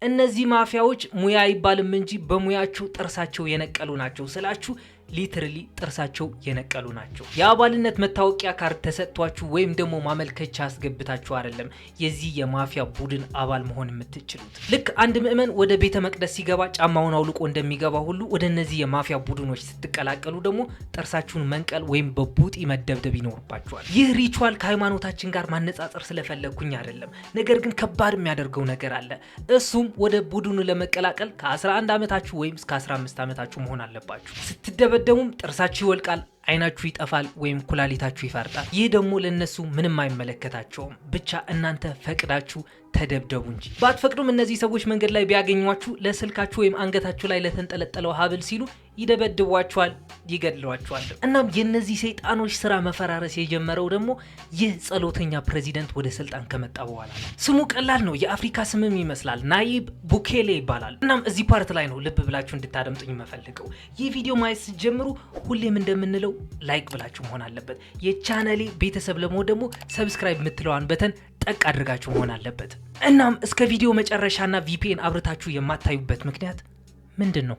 እነዚህ ማፊያዎች ሙያ አይባልም እንጂ በሙያቸው ጥርሳቸው የነቀሉ ናቸው ስላችሁ ሊትራሊ ጥርሳቸው የነቀሉ ናቸው። የአባልነት መታወቂያ ካርድ ተሰጥቷችሁ ወይም ደግሞ ማመልከቻ አስገብታችሁ አይደለም የዚህ የማፊያ ቡድን አባል መሆን የምትችሉት። ልክ አንድ ምዕመን ወደ ቤተ መቅደስ ሲገባ ጫማውን አውልቆ እንደሚገባ ሁሉ ወደ እነዚህ የማፊያ ቡድኖች ስትቀላቀሉ ደግሞ ጥርሳችሁን መንቀል ወይም በቡጢ መደብደብ ይኖርባችኋል። ይህ ሪቹዋል ከሃይማኖታችን ጋር ማነጻጸር ስለፈለግኩኝ አይደለም፣ ነገር ግን ከባድ የሚያደርገው ነገር አለ። እሱም ወደ ቡድኑ ለመቀላቀል ከ11 ዓመታችሁ ወይም እስከ 15 ዓመታችሁ መሆን አለባችሁ። ስትደበደቡም ጥርሳችሁ ይወልቃል፣ አይናችሁ ይጠፋል ወይም ኩላሊታችሁ ይፈርጣል። ይህ ደግሞ ለነሱ ምንም አይመለከታቸውም። ብቻ እናንተ ፈቅዳችሁ ተደብደቡ እንጂ። ባትፈቅዱም እነዚህ ሰዎች መንገድ ላይ ቢያገኟችሁ ለስልካችሁ ወይም አንገታችሁ ላይ ለተንጠለጠለው ሀብል ሲሉ ይደበድቧችኋል፣ ይገድሏችኋል። እናም የነዚህ ሰይጣኖች ስራ መፈራረስ የጀመረው ደግሞ ይህ ጸሎተኛ ፕሬዚደንት ወደ ስልጣን ከመጣ በኋላ ነው። ስሙ ቀላል ነው፣ የአፍሪካ ስምም ይመስላል። ናይብ ቡኬሌ ይባላል። እናም እዚህ ፓርት ላይ ነው ልብ ብላችሁ እንድታደምጡኝ የምፈልገው። ይህ ቪዲዮ ማየት ስትጀምሩ ሁሌም እንደምንለው ላይክ ብላችሁ መሆን አለበት። የቻናሌ ቤተሰብ ለመሆን ደግሞ ሰብስክራይብ የምትለዋን በተን ጠቅ አድርጋችሁ መሆን አለበት። እናም እስከ ቪዲዮ መጨረሻና ቪፒኤን አብርታችሁ የማታዩበት ምክንያት ምንድን ነው?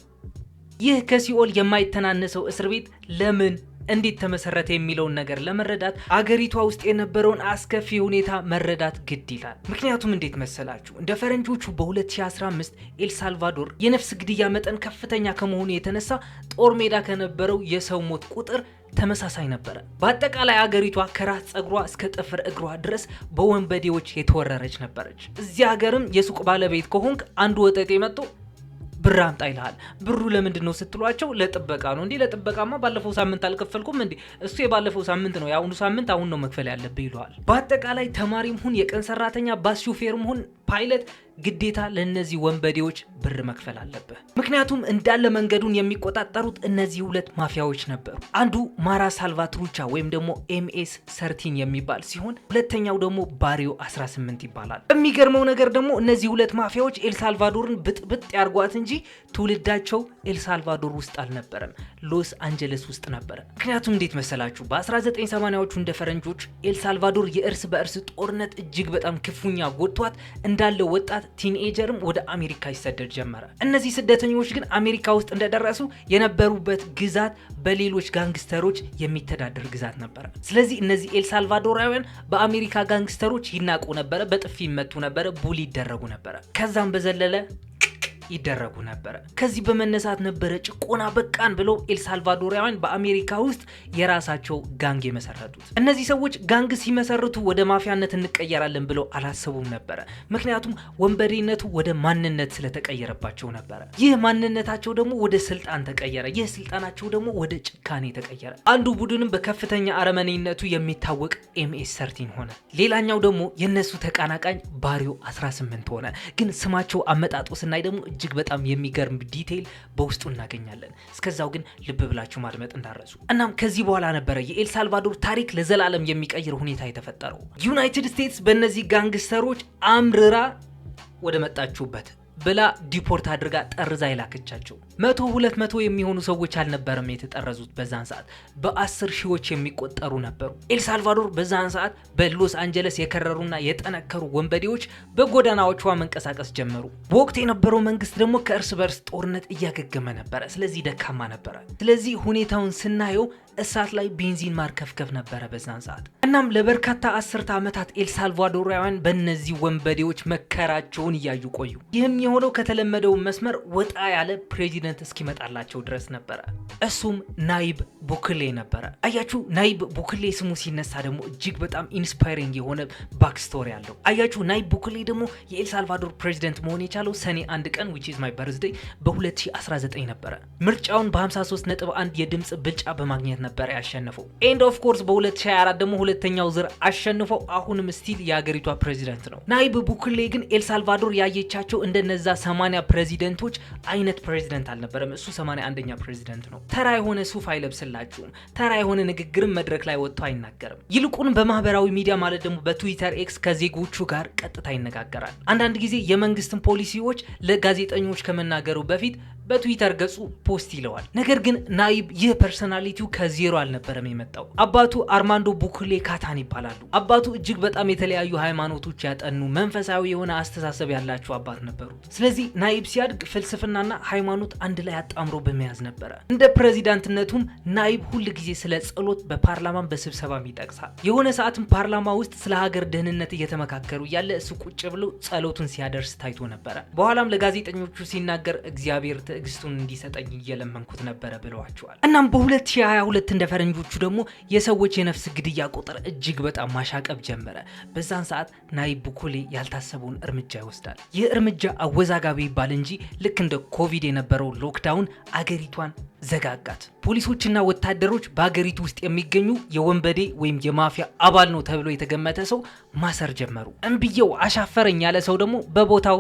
ይህ ከሲኦል የማይተናነሰው እስር ቤት ለምን እንዴት ተመሰረተ የሚለውን ነገር ለመረዳት አገሪቷ ውስጥ የነበረውን አስከፊ ሁኔታ መረዳት ግድ ይላል። ምክንያቱም እንዴት መሰላችሁ? እንደ ፈረንጆቹ በ2015 ኤልሳልቫዶር የነፍስ ግድያ መጠን ከፍተኛ ከመሆኑ የተነሳ ጦር ሜዳ ከነበረው የሰው ሞት ቁጥር ተመሳሳይ ነበረ። በአጠቃላይ አገሪቷ ከራስ ጸጉሯ እስከ ጥፍር እግሯ ድረስ በወንበዴዎች የተወረረች ነበረች። እዚህ ሀገርም የሱቅ ባለቤት ከሆንክ አንዱ ወጠጤ መጥቶ ብር አምጣ ይልሃል። ብሩ ለምንድን ነው ስትሏቸው ለጥበቃ ነው። እንዴ ለጥበቃማ ባለፈው ሳምንት አልከፈልኩም እንዴ? እሱ የባለፈው ሳምንት ነው፣ የአሁኑ ሳምንት አሁን ነው መክፈል ያለብህ ይለዋል። በአጠቃላይ ተማሪም ሁን የቀን ሰራተኛ፣ ባስ ሹፌርም ሁን ፓይለት ግዴታ ለነዚህ ወንበዴዎች ብር መክፈል አለበት። ምክንያቱም እንዳለ መንገዱን የሚቆጣጠሩት እነዚህ ሁለት ማፊያዎች ነበሩ። አንዱ ማራ ሳልቫትሩቻ ወይም ደግሞ ኤምኤስ 13 የሚባል ሲሆን ሁለተኛው ደግሞ ባሪዮ 18 ይባላል። የሚገርመው ነገር ደግሞ እነዚህ ሁለት ማፊያዎች ኤልሳልቫዶርን ብጥብጥ ያርጓት እንጂ ትውልዳቸው ኤልሳልቫዶር ውስጥ አልነበረም፣ ሎስ አንጀለስ ውስጥ ነበረ። ምክንያቱም እንዴት መሰላችሁ? በ1980ዎቹ እንደ ፈረንጆች ኤልሳልቫዶር የእርስ በእርስ ጦርነት እጅግ በጣም ክፉኛ ጎድቷት እንዳለ ወጣት ቲንኤጀርም ወደ አሜሪካ ይሰደድ ጀመረ። እነዚህ ስደተኞች ግን አሜሪካ ውስጥ እንደደረሱ የነበሩበት ግዛት በሌሎች ጋንግስተሮች የሚተዳደር ግዛት ነበረ። ስለዚህ እነዚህ ኤልሳልቫዶራውያን በአሜሪካ ጋንግስተሮች ይናቁ ነበረ፣ በጥፊ ይመቱ ነበረ፣ ቡሊ ይደረጉ ነበረ። ከዛም በዘለለ ይደረጉ ነበረ። ከዚህ በመነሳት ነበረ ጭቆና በቃን ብለው ኤልሳልቫዶራውያን በአሜሪካ ውስጥ የራሳቸው ጋንግ የመሰረቱት። እነዚህ ሰዎች ጋንግ ሲመሰርቱ ወደ ማፊያነት እንቀየራለን ብለው አላሰቡም ነበረ። ምክንያቱም ወንበዴነቱ ወደ ማንነት ስለተቀየረባቸው ነበረ። ይህ ማንነታቸው ደግሞ ወደ ስልጣን ተቀየረ። ይህ ስልጣናቸው ደግሞ ወደ ጭካኔ ተቀየረ። አንዱ ቡድንም በከፍተኛ አረመኔነቱ የሚታወቅ ኤምኤስ 13 ሆነ። ሌላኛው ደግሞ የነሱ ተቃናቃኝ ባሪዮ 18 ሆነ። ግን ስማቸው አመጣጡ ስናይ ደግሞ እጅግ በጣም የሚገርም ዲቴይል በውስጡ እናገኛለን። እስከዛው ግን ልብ ብላችሁ ማድመጥ እንዳረሱ። እናም ከዚህ በኋላ ነበረ የኤልሳልቫዶር ታሪክ ለዘላለም የሚቀይር ሁኔታ የተፈጠረው። ዩናይትድ ስቴትስ በእነዚህ ጋንግስተሮች አምርራ ወደ መጣችሁበት ብላ ዲፖርት አድርጋ ጠርዛ ይላከቻቸው። 100-200 የሚሆኑ ሰዎች አልነበረም የተጠረዙት። በዛን ሰዓት በ10 ሺዎች የሚቆጠሩ ነበሩ። ኤልሳልቫዶር በዛን ሰዓት በሎስ አንጀለስ የከረሩና የጠነከሩ ወንበዴዎች በጎዳናዎቿ መንቀሳቀስ ጀመሩ። በወቅቱ የነበረው መንግስት ደግሞ ከእርስ በርስ ጦርነት እያገገመ ነበረ። ስለዚህ ደካማ ነበረ። ስለዚህ ሁኔታውን ስናየው እሳት ላይ ቤንዚን ማርከፍከፍ ነበረ በዛን ሰዓት። እናም ለበርካታ 10 ዓመታት ኤልሳልቫዶራውያን በእነዚህ ወንበዴዎች መከራቸውን እያዩ ቆዩ። ይህም የሆነው ከተለመደው መስመር ወጣ ያለ ፕሬዚደንት እስኪመጣላቸው ድረስ ነበረ። እሱም ናይብ ቡኬሌ ነበረ። አያችሁ፣ ናይብ ቡኬሌ ስሙ ሲነሳ ደግሞ እጅግ በጣም ኢንስፓይሪንግ የሆነ ባክስቶሪ አለው። አያችሁ፣ ናይብ ቡኬሌ ደግሞ የኤልሳልቫዶር ፕሬዚደንት መሆን የቻለው ሰኔ 1 ቀን which is my birthday በ2019 ነበረ። ምርጫውን በ53.1 የድምጽ ብልጫ በማግኘት ነበር ያሸነፈው። ኤንድ ኦፍ ኮርስ በ2024 ደግሞ ሁለተኛው ዙር አሸንፈው አሁንም ስቲል የሀገሪቷ ፕሬዚደንት ነው። ናይብ ቡኬሌ ግን ኤልሳልቫዶር ያየቻቸው እንደነዛ 80 ፕሬዚደንቶች አይነት ፕሬዚደንት አልነበረም። እሱ 81ኛ ፕሬዚደንት ነው። ተራ የሆነ ሱፍ አይለብስላችሁም። ተራ የሆነ ንግግርም መድረክ ላይ ወጥቶ አይናገርም። ይልቁን በማህበራዊ ሚዲያ ማለት ደግሞ በትዊተር ኤክስ ከዜጎቹ ጋር ቀጥታ ይነጋገራል። አንዳንድ ጊዜ የመንግስትን ፖሊሲዎች ለጋዜጠኞች ከመናገሩ በፊት በትዊተር ገጹ ፖስት ይለዋል። ነገር ግን ናይብ ይህ ፐርሰናሊቲው ከዜሮ አልነበረም የመጣው። አባቱ አርማንዶ ቡኬሌ ካታን ይባላሉ። አባቱ እጅግ በጣም የተለያዩ ሃይማኖቶች ያጠኑ መንፈሳዊ የሆነ አስተሳሰብ ያላቸው አባት ነበሩ። ስለዚህ ናኢብ ሲያድግ ፍልስፍናና ሃይማኖት አንድ ላይ አጣምሮ በመያዝ ነበረ። እንደ ፕሬዚዳንትነቱም ናኢብ ሁል ጊዜ ስለ ጸሎት በፓርላማን በስብሰባም ይጠቅሳል። የሆነ ሰዓትም ፓርላማ ውስጥ ስለ ሀገር ደህንነት እየተመካከሩ ያለ እሱ ቁጭ ብሎ ጸሎቱን ሲያደርስ ታይቶ ነበረ። በኋላም ለጋዜጠኞቹ ሲናገር እግዚአብሔር ትዕግስቱን እንዲሰጠኝ እየለመንኩት ነበረ ብለዋቸዋል። እናም በ2022 እንደ ፈረንጆቹ ደግሞ የሰዎች የነፍስ ግድያ ቁጥር እጅግ በጣም ማሻቀብ ጀመረ። በዛን ሰዓት ናኢብ ቡኮሌ ያልታሰበውን እርምጃ ይወስዳል። ይህ እርምጃ አወዛጋቢ ይባል እንጂ ልክ እንደ ኮቪድ የነበረው ሎክዳውን አገሪቷን ዘጋጋት። ፖሊሶችና ወታደሮች በአገሪቱ ውስጥ የሚገኙ የወንበዴ ወይም የማፊያ አባል ነው ተብሎ የተገመተ ሰው ማሰር ጀመሩ። እምብየው አሻፈረኝ ያለ ሰው ደግሞ በቦታው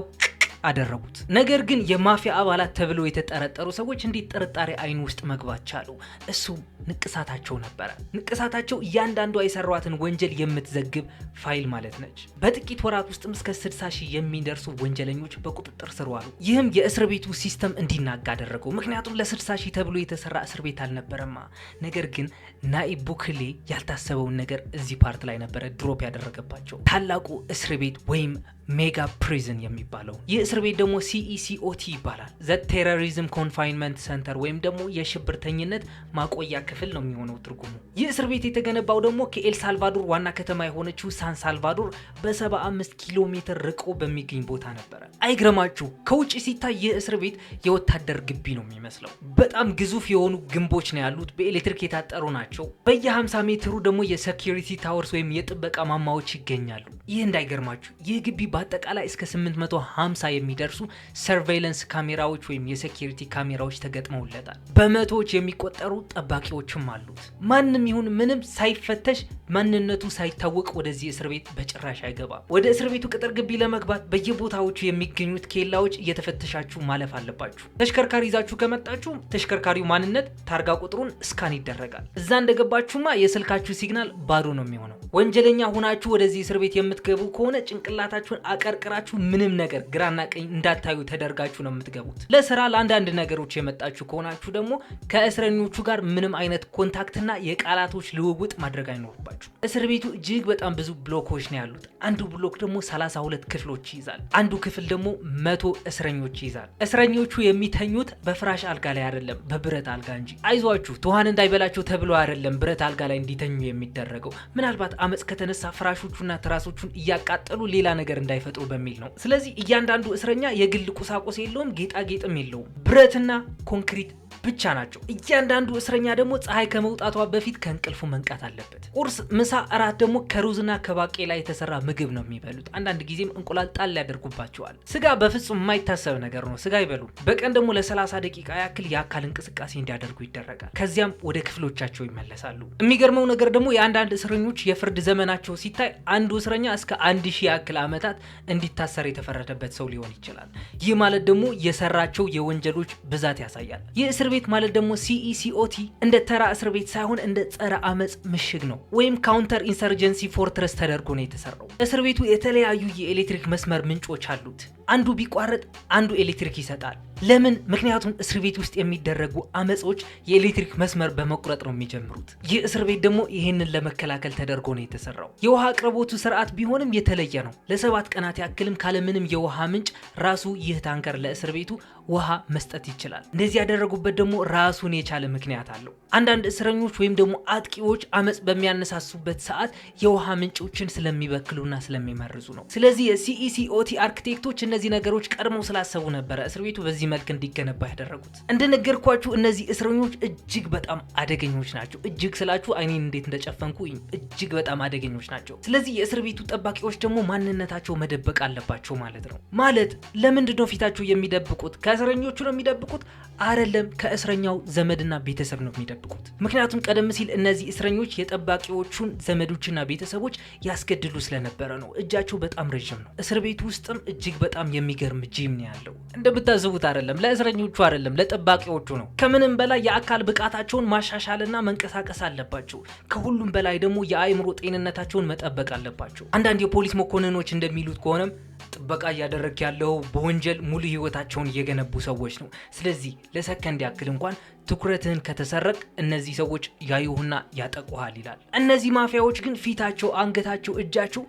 አደረጉት። ነገር ግን የማፊያ አባላት ተብለው የተጠረጠሩ ሰዎች እንዴት ጥርጣሬ አይን ውስጥ መግባት ቻሉ? እሱ ንቅሳታቸው ነበረ። ንቅሳታቸው እያንዳንዷ የሰሯትን ወንጀል የምትዘግብ ፋይል ማለት ነች። በጥቂት ወራት ውስጥም እስከ 60 ሺህ የሚደርሱ ወንጀለኞች በቁጥጥር ስር ዋሉ። ይህም የእስር ቤቱ ሲስተም እንዲናጋ አደረገው። ምክንያቱም ለ60 ሺህ ተብሎ የተሰራ እስር ቤት አልነበረማ። ነገር ግን ናኢብ ቡኮሌ ያልታሰበውን ነገር እዚህ ፓርት ላይ ነበረ ድሮፕ ያደረገባቸው። ታላቁ እስር ቤት ወይም ሜጋ ፕሪዝን የሚባለው ይህ እስር ቤት ደግሞ CECOT ይባላል። ዘ ቴሮሪዝም ኮንፋይንመንት ሴንተር ወይም ደግሞ የሽብርተኝነት ማቆያ ክፍል ነው የሚሆነው ትርጉሙ። ይህ እስር ቤት የተገነባው ደግሞ ከኤል ሳልቫዶር ዋና ከተማ የሆነችው ሳን ሳልቫዶር በ75 ኪሎ ሜትር ርቆ በሚገኝ ቦታ ነበረ። አይግረማችሁ፣ ከውጭ ሲታይ ይህ እስር ቤት የወታደር ግቢ ነው የሚመስለው። በጣም ግዙፍ የሆኑ ግንቦች ነው ያሉት፣ በኤሌክትሪክ የታጠሩ ናቸው። በየ50 ሜትሩ ደግሞ የሴኩሪቲ ታወርስ ወይም የጥበቃ ማማዎች ይገኛሉ። ይህ እንዳይገርማችሁ፣ ይህ ግቢ በአጠቃላይ እስከ 850 የሚደርሱ ሰርቬይለንስ ካሜራዎች ወይም የሴኩሪቲ ካሜራዎች ተገጥመውለታል። በመቶዎች የሚቆጠሩ ጠባቂዎችም አሉት። ማንም ይሁን ምንም ሳይፈተሽ ማንነቱ ሳይታወቅ ወደዚህ እስር ቤት በጭራሽ አይገባም። ወደ እስር ቤቱ ቅጥር ግቢ ለመግባት በየቦታዎቹ የሚገኙት ኬላዎች እየተፈተሻችሁ ማለፍ አለባችሁ። ተሽከርካሪ ይዛችሁ ከመጣችሁ ተሽከርካሪው ማንነት ታርጋ ቁጥሩን ስካን ይደረጋል። እዛ እንደገባችሁማ የስልካችሁ ሲግናል ባዶ ነው የሚሆነው። ወንጀለኛ ሁናችሁ ወደዚህ እስር ቤት የምትገቡ ከሆነ ጭንቅላታችሁን አቀርቅራችሁ ምንም ነገር ግራና ቀኝ እንዳታዩ ተደርጋችሁ ነው የምትገቡት። ለስራ ለአንዳንድ ነገሮች የመጣችሁ ከሆናችሁ ደግሞ ከእስረኞቹ ጋር ምንም አይነት ኮንታክትና የቃላቶች ልውውጥ ማድረግ አይኖርባችሁ። እስር ቤቱ እጅግ በጣም ብዙ ብሎኮች ነው ያሉት። አንዱ ብሎክ ደግሞ 32 ክፍሎች ይይዛል። አንዱ ክፍል ደግሞ 100 እስረኞች ይይዛል። እስረኞቹ የሚተኙት በፍራሽ አልጋ ላይ አይደለም፣ በብረት አልጋ እንጂ። አይዟችሁ፣ ትኋን እንዳይበላቸው ተብሎ አይደለም ብረት አልጋ ላይ እንዲተኙ የሚደረገው። ምናልባት አመጽ ከተነሳ ፍራሾቹና ትራሶቹን እያቃጠሉ ሌላ ነገር እንዳይፈጥሩ በሚል ነው። ስለዚህ እያንዳንዱ እስረኛ የግል ቁሳቁስ የለውም፣ ጌጣጌጥም የለውም። ብረትና ኮንክሪት ብቻ ናቸው። እያንዳንዱ እስረኛ ደግሞ ፀሐይ ከመውጣቷ በፊት ከእንቅልፉ መንቃት አለበት። ቁርስ፣ ምሳ፣ እራት ደግሞ ከሩዝና ከባቄላ የተሰራ ምግብ ነው የሚበሉት። አንዳንድ ጊዜም እንቁላል ጣል ያደርጉባቸዋል። ስጋ በፍጹም የማይታሰብ ነገር ነው፣ ስጋ አይበሉ። በቀን ደግሞ ለ30 ደቂቃ ያክል የአካል እንቅስቃሴ እንዲያደርጉ ይደረጋል። ከዚያም ወደ ክፍሎቻቸው ይመለሳሉ። የሚገርመው ነገር ደግሞ የአንዳንድ እስረኞች የፍርድ ዘመናቸው ሲታይ አንዱ እስረኛ እስከ 1000 ያክል ዓመታት እንዲታሰር የተፈረደበት ሰው ሊሆን ይችላል። ይህ ማለት ደግሞ የሰራቸው የወንጀሎች ብዛት ያሳያል። ይህ እስር ቤት ማለት ደግሞ CECOT እንደ ተራ እስር ቤት ሳይሆን እንደ ጸረ አመጽ ምሽግ ነው፣ ወይም ካውንተር ኢንሰርጀንሲ ፎርትረስ ተደርጎ ነው የተሰራው። እስር ቤቱ የተለያዩ የኤሌክትሪክ መስመር ምንጮች አሉት። አንዱ ቢቋረጥ አንዱ ኤሌክትሪክ ይሰጣል። ለምን? ምክንያቱም እስር ቤት ውስጥ የሚደረጉ አመጾች የኤሌክትሪክ መስመር በመቁረጥ ነው የሚጀምሩት። ይህ እስር ቤት ደግሞ ይህንን ለመከላከል ተደርጎ ነው የተሰራው። የውሃ አቅርቦቱ ስርዓት ቢሆንም የተለየ ነው። ለ7 ቀናት ያክልም ካለምንም የውሃ ምንጭ ራሱ ይህ ታንከር ለእስር ቤቱ ውሃ መስጠት ይችላል። እንደዚህ ያደረጉበት ደግሞ ራሱን የቻለ ምክንያት አለው። አንዳንድ እስረኞች ወይም ደግሞ አጥቂዎች አመጽ በሚያነሳሱበት ሰዓት የውሃ ምንጮችን ስለሚበክሉና ስለሚመርዙ ነው። ስለዚህ የCECOT አርክቴክቶች እነዚህ ነገሮች ቀድመው ስላሰቡ ነበረ እስር ቤቱ በዚህ መልክ እንዲገነባ ያደረጉት። እንደነገርኳችሁ እነዚህ እስረኞች እጅግ በጣም አደገኞች ናቸው። እጅግ ስላችሁ አይኔን እንዴት እንደጨፈንኩ እጅግ በጣም አደገኞች ናቸው። ስለዚህ የእስር ቤቱ ጠባቂዎች ደግሞ ማንነታቸው መደበቅ አለባቸው ማለት ነው። ማለት ለምንድን ነው ፊታቸው የሚደብቁት? ከእስረኞቹ ነው የሚደብቁት? አይደለም፣ ከእስረኛው ዘመድና ቤተሰብ ነው የሚደብቁት። ምክንያቱም ቀደም ሲል እነዚህ እስረኞች የጠባቂዎቹን ዘመዶችና ቤተሰቦች ያስገድሉ ስለነበረ ነው። እጃቸው በጣም ረጅም ነው። እስር ቤቱ ውስጥም እጅግ በጣም የሚገርም ጂም ነው ያለው። እንደምታስቡት አይደለም፣ ለእስረኞቹ አይደለም፣ ለጠባቂዎቹ ነው። ከምንም በላይ የአካል ብቃታቸውን ማሻሻልና መንቀሳቀስ አለባቸው። ከሁሉም በላይ ደግሞ የአእምሮ ጤንነታቸውን መጠበቅ አለባቸው። አንዳንድ የፖሊስ መኮንኖች እንደሚሉት ከሆነም ጥበቃ እያደረግ ያለው በወንጀል ሙሉ ህይወታቸውን እየገነቡ ሰዎች ነው። ስለዚህ ለሰከንድ ያክል እንኳን ትኩረትህን ከተሰረቅ እነዚህ ሰዎች ያዩህና ያጠቁሃል ይላል። እነዚህ ማፊያዎች ግን ፊታቸው፣ አንገታቸው፣ እጃቸው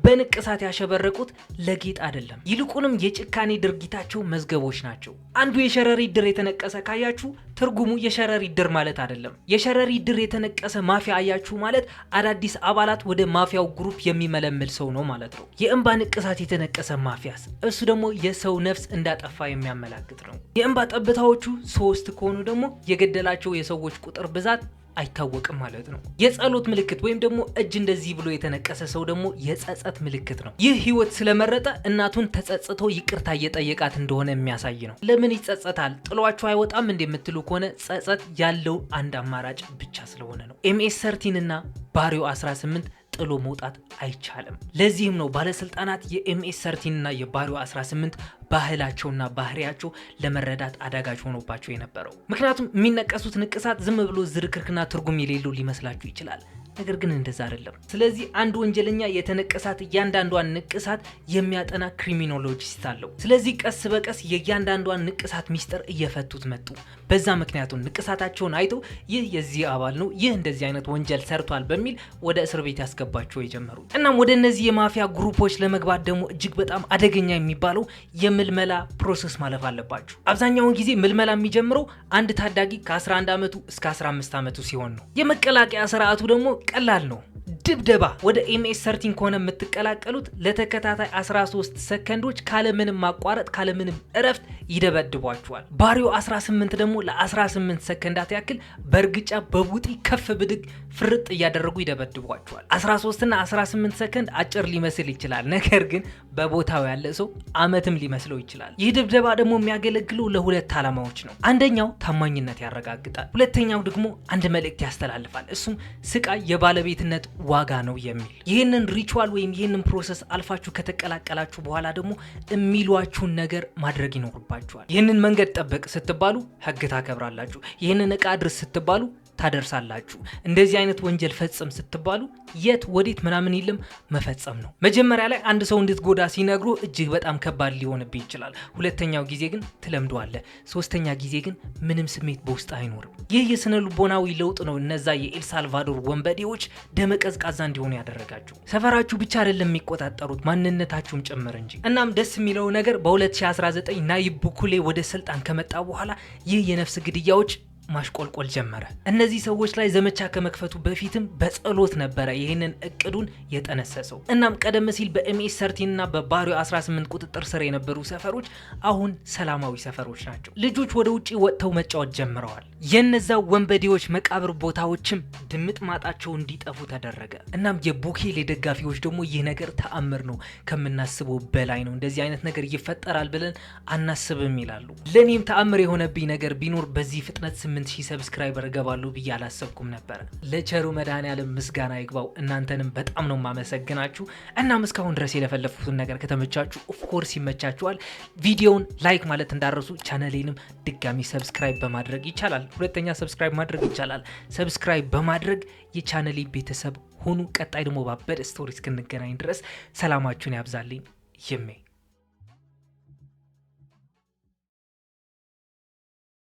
በንቅሳት ያሸበረቁት ለጌጥ አይደለም። ይልቁንም የጭካኔ ድርጊታቸው መዝገቦች ናቸው። አንዱ የሸረሪት ድር የተነቀሰ ካያችሁ ትርጉሙ የሸረሪት ድር ማለት አይደለም። የሸረሪት ድር የተነቀሰ ማፊያ አያችሁ ማለት አዳዲስ አባላት ወደ ማፊያው ግሩፕ የሚመለምል ሰው ነው ማለት ነው። የእንባ ንቅሳት የተነቀሰ ማፊያስ እሱ ደግሞ የሰው ነፍስ እንዳጠፋ የሚያመላክት ነው። የእንባ ጠብታዎቹ 3 ከሆኑ ደግሞ የገደላቸው የሰዎች ቁጥር ብዛት አይታወቅም ማለት ነው። የጸሎት ምልክት ወይም ደግሞ እጅ እንደዚህ ብሎ የተነቀሰ ሰው ደግሞ የጸጸት ምልክት ነው። ይህ ህይወት ስለመረጠ እናቱን ተጸጽቶ ይቅርታ እየጠየቃት እንደሆነ የሚያሳይ ነው። ለምን ይጸጸታል? ጥሏቸው አይወጣም እንደምትሉ ከሆነ ጸጸት ያለው አንድ አማራጭ ብቻ ስለሆነ ነው። MS-13 እና ባሪዮ 18 ጥሎ መውጣት አይቻልም። ለዚህም ነው ባለስልጣናት የMS-13 እና የባሪዮ 18 ባህላቸውና ባህሪያቸው ለመረዳት አዳጋች ሆኖባቸው የነበረው። ምክንያቱም የሚነቀሱት ንቅሳት ዝም ብሎ ዝርክርክና ትርጉም የሌለው ሊመስላችሁ ይችላል። ነገር ግን እንደዛ አይደለም። ስለዚህ አንድ ወንጀለኛ የተነቀሳት እያንዳንዷን ንቅሳት የሚያጠና ክሪሚኖሎጂስት አለው። ስለዚህ ቀስ በቀስ የእያንዳንዷን ንቅሳት ሚስጥር እየፈቱት መጡ። በዛ ምክንያቱም ንቅሳታቸውን አይተው ይህ የዚህ አባል ነው፣ ይህ እንደዚህ አይነት ወንጀል ሰርቷል በሚል ወደ እስር ቤት ያስገባቸው የጀመሩ። እናም ወደ እነዚህ የማፊያ ግሩፖች ለመግባት ደግሞ እጅግ በጣም አደገኛ የሚባለው የምልመላ ፕሮሰስ ማለፍ አለባችሁ። አብዛኛውን ጊዜ ምልመላ የሚጀምረው አንድ ታዳጊ ከ11 ዓመቱ እስከ 15 ዓመቱ ሲሆን ነው። የመቀላቀያ ስርዓቱ ደግሞ ቀላል ነው። ድብደባ። ወደ MS-13 ከሆነ የምትቀላቀሉት ለተከታታይ 13 ሰከንዶች ካለምንም ማቋረጥ ካለምንም እረፍት ይደበድቧቸዋል። ባሪዮ 18 ደግሞ ለ18 ሰከንዳት ያክል በእርግጫ በቡጢ ከፍ ብድግ ፍርጥ እያደረጉ ይደበድቧቸዋል። 13 እና 18 ሰከንድ አጭር ሊመስል ይችላል፣ ነገር ግን በቦታው ያለ ሰው አመትም ሊመስለው ይችላል። ይህ ድብደባ ደግሞ የሚያገለግለው ለሁለት ዓላማዎች ነው። አንደኛው ታማኝነት ያረጋግጣል፣ ሁለተኛው ደግሞ አንድ መልእክት ያስተላልፋል። እሱም ስቃይ የባለቤትነት ዋጋ ነው የሚል። ይህንን ሪቹዋል ወይም ይህንን ፕሮሰስ አልፋችሁ ከተቀላቀላችሁ በኋላ ደግሞ የሚሏችሁን ነገር ማድረግ ይኖርባችኋል። ይህንን መንገድ ጠብቅ ስትባሉ ህግ ታከብራላችሁ። ይህንን እቃ አድርስ ስትባሉ ታደርሳላችሁ። እንደዚህ አይነት ወንጀል ፈጽም ስትባሉ የት ወዴት ምናምን ይልም መፈጸም ነው። መጀመሪያ ላይ አንድ ሰው እንድትጎዳ ሲነግሩ እጅግ በጣም ከባድ ሊሆንብህ ይችላል። ሁለተኛው ጊዜ ግን ትለምደዋለህ። ሶስተኛ ጊዜ ግን ምንም ስሜት በውስጥ አይኖርም። ይህ የስነ ልቦናዊ ለውጥ ነው እነዛ የኤልሳልቫዶር ወንበዴዎች ደመቀዝቃዛ እንዲሆኑ ያደረጋቸው። ሰፈራችሁ ብቻ አይደለም የሚቆጣጠሩት ማንነታችሁም ጭምር እንጂ። እናም ደስ የሚለው ነገር በ2019 ናይብ ቡኩሌ ወደ ስልጣን ከመጣ በኋላ ይህ የነፍስ ግድያዎች ማሽቆልቆል ጀመረ። እነዚህ ሰዎች ላይ ዘመቻ ከመክፈቱ በፊትም በጸሎት ነበረ ይህንን እቅዱን የጠነሰሰው። እናም ቀደም ሲል በMS-13 እና በባሪዮ 18 ቁጥጥር ስር የነበሩ ሰፈሮች አሁን ሰላማዊ ሰፈሮች ናቸው። ልጆች ወደ ውጪ ወጥተው መጫወት ጀምረዋል። የነዛ ወንበዴዎች መቃብር ቦታዎችም ድምጥ ማጣቸው እንዲጠፉ ተደረገ። እናም የቡኬሌ ደጋፊዎች ደግሞ ይህ ነገር ተአምር ነው፣ ከምናስበው በላይ ነው፣ እንደዚህ አይነት ነገር ይፈጠራል ብለን አናስብም ይላሉ። ለኔም ተአምር የሆነብኝ ነገር ቢኖር በዚህ ፍጥነት 8000 ሰብስክራይበር እገባለሁ ብዬ አላሰብኩም ነበር። ለቸሩ መድኃኔዓለም ምስጋና ይግባው። እናንተንም በጣም ነው ማመሰግናችሁ። እናም እስካሁን ድረስ የለፈለፉትን ነገር ከተመቻችሁ ኦፍኮርስ ይመቻችኋል። ቪዲዮውን ላይክ ማለት እንዳረሱ፣ ቻናሌንም ድጋሚ ሰብስክራይብ በማድረግ ይቻላል። ሁለተኛ ሰብስክራይብ ማድረግ ይቻላል። ሰብስክራይብ በማድረግ የቻናሌ ቤተሰብ ሆኑ። ቀጣይ ደግሞ ባበደ ስቶሪ እስክንገናኝ ድረስ ሰላማችሁን ያብዛልኝ። ይሜ